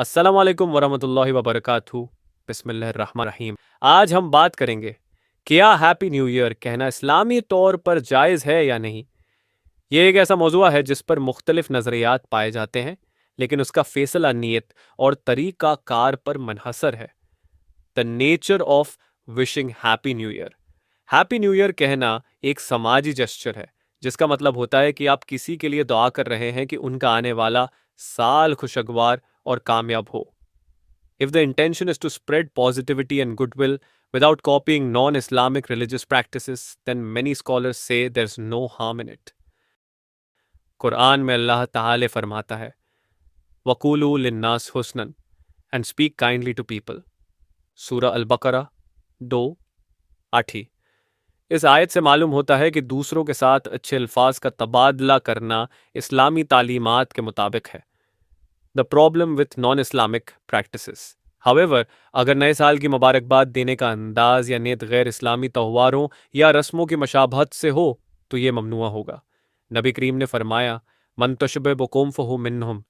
अस्सलाम वालेकुम वरहमतुल्लाहि वबरकातुहू। बिस्मिल्लाहिर्रहमानिर्रहीम। आज हम बात करेंगे क्या हैप्पी न्यू ईयर कहना इस्लामी तौर पर जायज़ है या नहीं। ये एक ऐसा मौज़ूआ है जिस पर मुख्तलिफ नज़रियात पाए जाते हैं, लेकिन उसका फैसला नीयत और तरीक़ा कार पर मनहसर है। The nature of wishing happy new year. Happy new year कहना एक समाजी जेस्चर है, जिसका मतलब होता है कि आप किसी के लिए दुआ कर रहे हैं कि उनका आने वाला साल खुशगवार और कामयाब हो। If the intention is to spread positivity and goodwill without copying non-Islamic religious practices, then many scholars say there's no harm in it. Quran में अल्लाह ताला फरमाता है, वक़ूलू लिन्नास हुस्नन and speak kindly to people. सूरा अल-बकरा 2:8। इस आयत से मालूम होता है कि दूसरों के साथ अच्छे अल्फाज का तबादला करना इस्लामी तालीमात के मुताबिक है। The problem with non Islamic practices. However, अगर नए साल की मुबारकबाद देने का अंदाज या नीयत गैर इस्लामी त्योहारों या रस्मों की मशाबहत से हो तो ये ममनुआ होगा। नबी करीम ने फरमाया, मन तशब्बह बिकौम फहु मिन्हुम।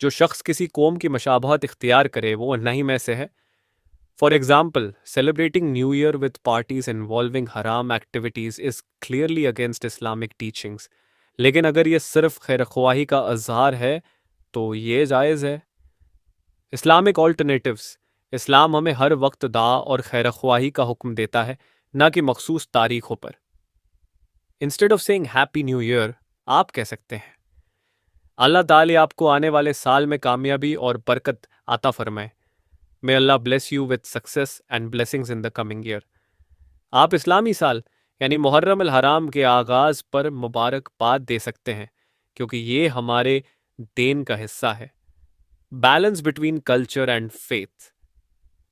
जो शख्स किसी कौम की मशाबहत इख्तियार करे वो नहीं में से है। For example, celebrating new year with parties involving हराम activities is clearly against Islamic teachings. लेकिन अगर ये सिर्फ खैर ख्वाही का अजहार है तो ये जायज़ है। Islamic alternatives. इस्लाम हमें हर वक्त दुआ और खैर ख्वाही का हुक्म देता है, न कि मखसूस तारीखों पर। Instead of saying happy new year, आप कह सकते हैं, अल्लाह ताला आपको आने वाले साल में कामयाबी और बरकत अता फरमाए। May Allah bless you with success and blessings in the coming year. आप इस्लामी साल यानी मुहर्रम अल हराम के आगाज़ पर मुबारकबाद दे सकते हैं, क्योंकि ये हमारे देन का हिस्सा है। Balance between culture and faith.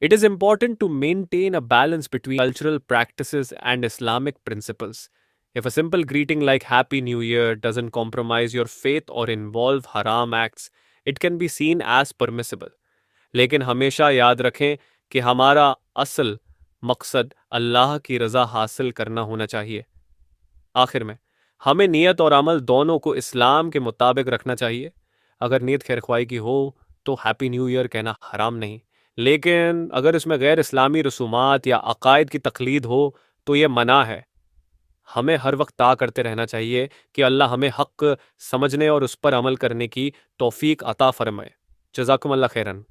It is important to maintain a balance between cultural practices and Islamic principles. If a simple greeting like Happy New Year doesn't compromise your faith or involve haram acts, it can be seen as permissible. लेकिन हमेशा याद रखें कि हमारा असल मकसद अल्लाह की रज़ा हासिल करना होना चाहिए। आखिर में, हमें नियत और अमल दोनों को इस्लाम के मुताबिक रखना चाहिए। अगर नीयत खैरख्वाही की हो तो हैप्पी न्यू ईयर कहना हराम नहीं, लेकिन अगर इसमें गैर इस्लामी रसूमात या अकायद की तकलीद हो तो ये मना है। हमें हर वक्त ता करते रहना चाहिए कि अल्लाह हमें हक़ समझने और उस पर अमल करने की तौफीक अता फरमाए। जज़ाकुमुल्लाह खैरन।